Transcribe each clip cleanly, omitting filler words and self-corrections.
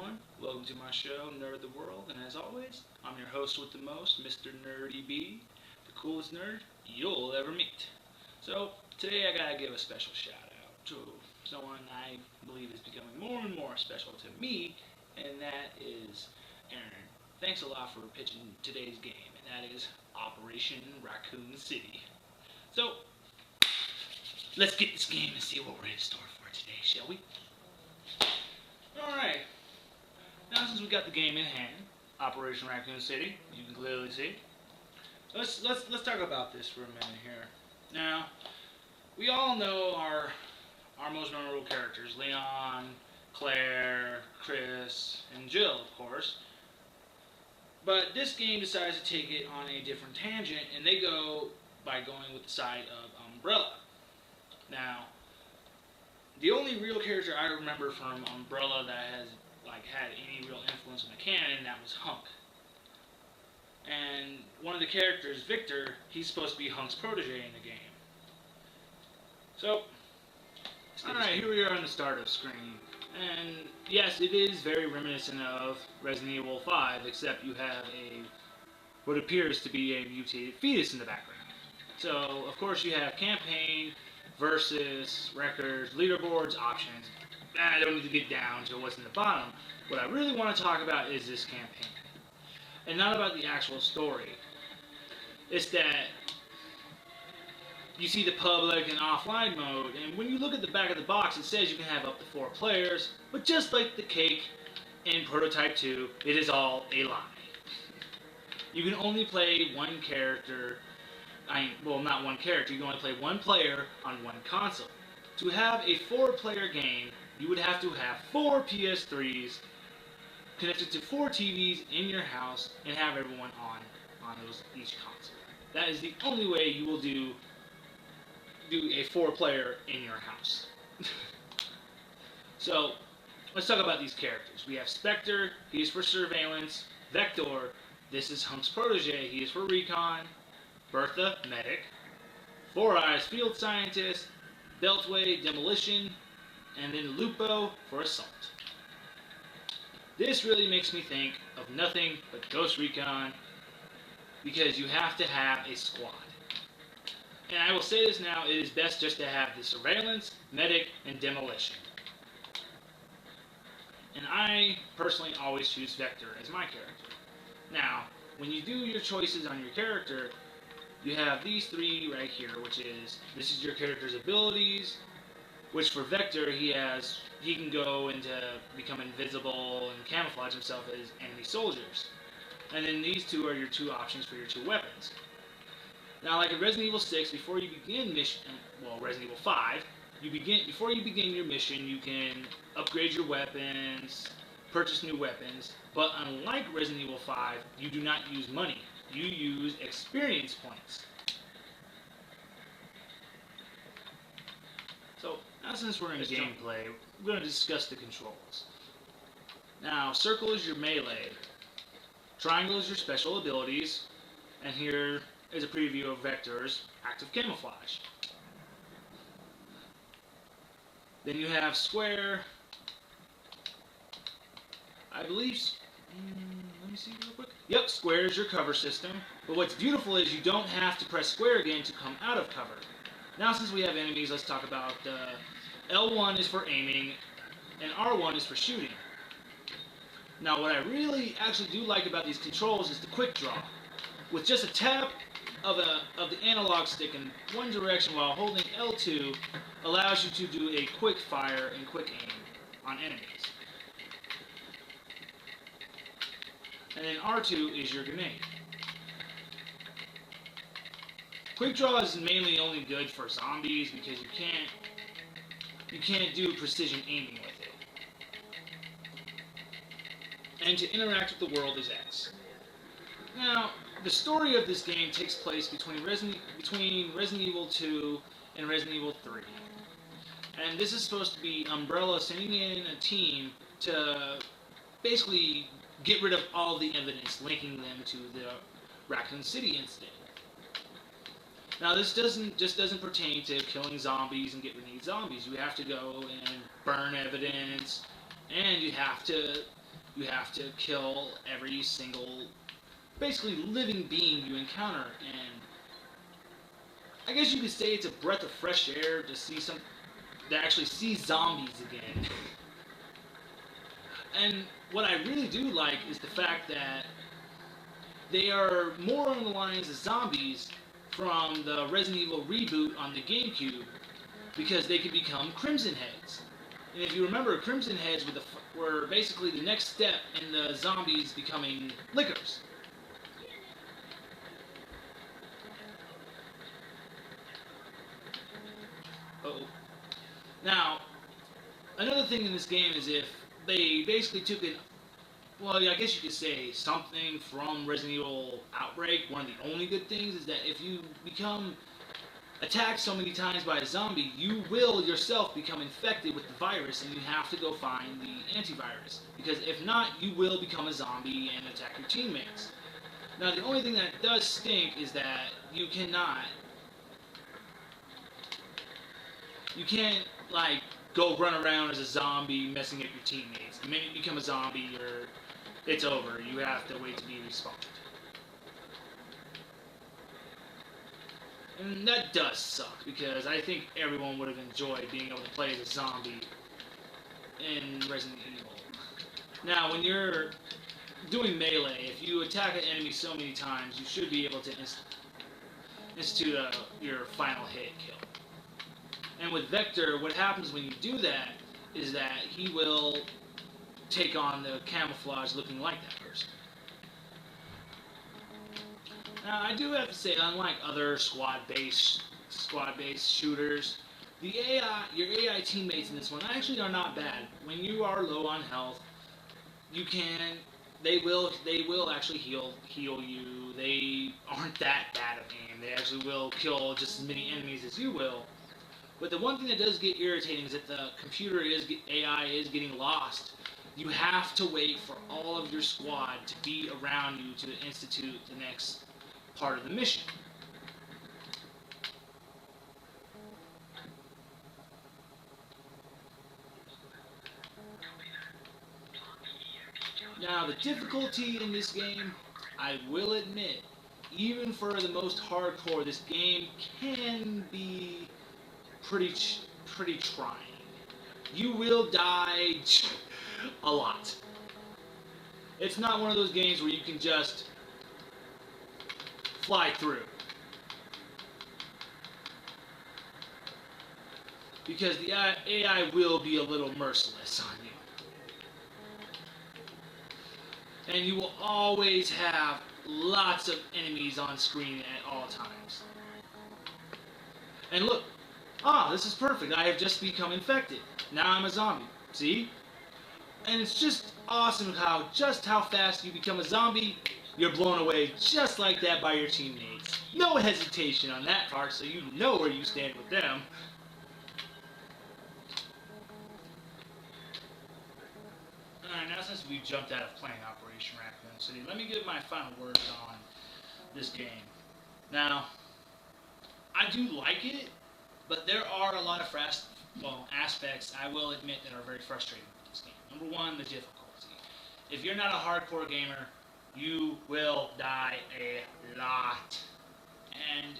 everyone. Welcome to my show, Nerd the World, and as always, I'm your host with the most, Mr. Nerdy B, the coolest nerd you'll ever meet. So, today I gotta give a special shout out to someone I believe is becoming more and more special to me, and that is Aaron. Thanks a lot for pitching today's game, and that is Operation Raccoon City. So, let's get this game and see what we're in store for today, shall we? Alright, now since we got the game in hand, Operation Raccoon City, you can clearly see. Let's talk about this for a minute here. Now, we all know our most memorable characters, Leon, Claire, Chris, and Jill, of course. But this game decides to take it on a different tangent, and they go by going with the side of Umbrella. Now, the only real character I remember from Umbrella that has had any real influence on the canon, that was Hunk. And one of the characters, Victor, he's supposed to be Hunk's protege in the game. So, alright, here we are on the startup screen. And yes, it is very reminiscent of Resident Evil 5, except you have what appears to be a mutated fetus in the background. So, of course, you have campaign, versus, records, leaderboards, options. I don't need to get down to what's in the bottom. What I really want to talk about is this campaign. And not about the actual story. It's that you see the public and offline mode, and when you look at the back of the box, it says you can have up to 4 players, but just like the cake in Prototype 2, it is all a lie. You can only play one character. Not one character, you can only play one player on one console. To have a 4-player game, you would have to have 4 PS3s connected to 4 TVs in your house and have everyone on each console. That is the only way you will do a 4-player in your house. So, let's talk about these characters. We have Spectre, he is for surveillance. Vector, this is Hunk's protege, he is for recon. Bertha, medic. Four Eyes, field scientist. Beltway, demolition. And then Lupo for assault. This really makes me think of nothing but Ghost Recon, because you have to have a squad. And I will say this now, it is best just to have the surveillance, medic, and demolition. And I personally always choose Vector as my character. Now, when you do your choices on your character, you have these 3 right here, this is your character's abilities, which for Vector, he can go into become invisible and camouflage himself as enemy soldiers. And then these 2 are your 2 options for your 2 weapons. Now, like in Resident Evil 6, before you begin Resident Evil 5, before you begin your mission, you can upgrade your weapons, purchase new weapons, but unlike Resident Evil 5, you do not use money. You use experience points. So, now since we're in gameplay, we're going to discuss the controls. Now, circle is your melee, triangle is your special abilities, and here is a preview of Vector's active camouflage. Then you have square, I believe. Let me see real quick. Yep, square is your cover system. But what's beautiful is you don't have to press square again to come out of cover. Now since we have enemies, let's talk about L1 is for aiming and R1 is for shooting. Now what I really actually do like about these controls is the quick draw. With just a tap of the analog stick in one direction while holding L2 allows you to do a quick fire and quick aim on enemies. And then R2 is your grenade. Quick draw is mainly only good for zombies because you can't do precision aiming with it. And to interact with the world is X. Now, the story of this game takes place between Resident Evil 2 and Resident Evil 3. And this is supposed to be Umbrella sending in a team to basically get rid of all the evidence linking them to the Raccoon City incident. Now, this doesn't pertain to killing zombies and get rid of zombies. You have to go and burn evidence, and you have to You have to kill every single, basically, living being you encounter, and I guess you could say it's a breath of fresh air to actually see zombies again. And what I really do like is the fact that they are more on the lines of zombies from the Resident Evil reboot on the GameCube, because they could become Crimson Heads. And if you remember, Crimson Heads were basically the next step in the zombies becoming lickers. Uh-oh. Now, another thing in this game is if they basically took it, well, I guess you could say something from Resident Evil Outbreak. One of the only good things is that if you become attacked so many times by a zombie, you will yourself become infected with the virus, and you have to go find the antivirus. Because if not, you will become a zombie and attack your teammates. Now, the only thing that does stink is that you can't, like, go run around as a zombie messing up your teammates. The minute you become a zombie, it's over. You have to wait to be respawned. And that does suck, because I think everyone would have enjoyed being able to play as a zombie in Resident Evil. Now, when you're doing melee, if you attack an enemy so many times, you should be able to institute your final hit kill. And with Vector, what happens when you do that is that he will take on the camouflage looking like that person. Now, I do have to say, unlike other squad-based shooters, your AI teammates in this one actually are not bad. When you are low on health, they will actually heal you. They aren't that bad of aim. They actually will kill just as many enemies as you will. But the one thing that does get irritating is that the AI is getting lost. You have to wait for all of your squad to be around you to institute the next part of the mission. Now, the difficulty in this game, I will admit, even for the most hardcore, this game can be pretty trying. You will die a lot. It's not one of those games where you can just fly through, because the AI will be a little merciless on you. And you will always have lots of enemies on screen at all times. And look, this is perfect. I have just become infected. Now I'm a zombie. See? And it's just awesome how fast you become a zombie, you're blown away just like that by your teammates. No hesitation on that part, so you know where you stand with them. Alright, now since we jumped out of playing Operation Raccoon City, let me give my final words on this game. Now, I do like it, but there are a lot of aspects, I will admit, that are very frustrating with this game. Number one, the difficulty. If you're not a hardcore gamer, you will die a lot. And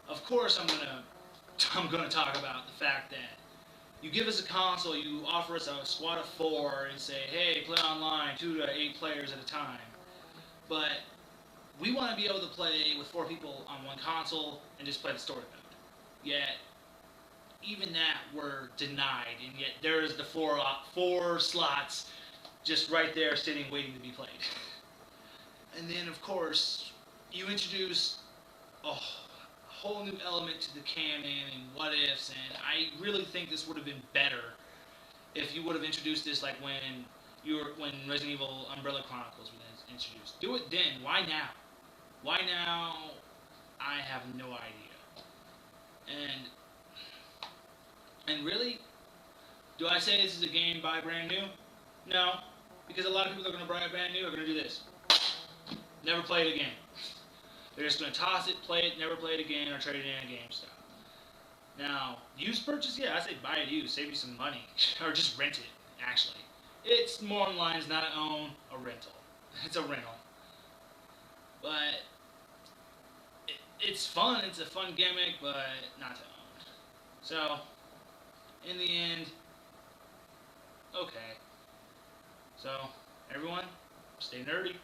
of course, I'm gonna talk about the fact that you give us a console, you offer us a squad of 4, and say, hey, play online, 2 to 8 players at a time. But we want to be able to play with 4 people on one console and just play the story mode. Yet, even that we're denied, and yet there's the 4 slots just right there sitting waiting to be played. And then, of course, you introduce a whole new element to the canon and what ifs, and I really think this would have been better if you would have introduced this like when Resident Evil Umbrella Chronicles was introduced. Do it then. Why now? Why now? I have no idea. And really, do I say this is a game buy brand new? No, because a lot of people that are going to buy it brand new are going to do this. Never play it again. They're just going to toss it, play it, never play it again, or trade it in a GameStop. Now, used purchase, yeah, I say buy it used, save you some money, or just rent it, actually. It's it's more in lines not to own a rental. It's a rental, but it's fun. It's a fun gimmick, but not to own. So in the end, okay. So everyone, stay nerdy.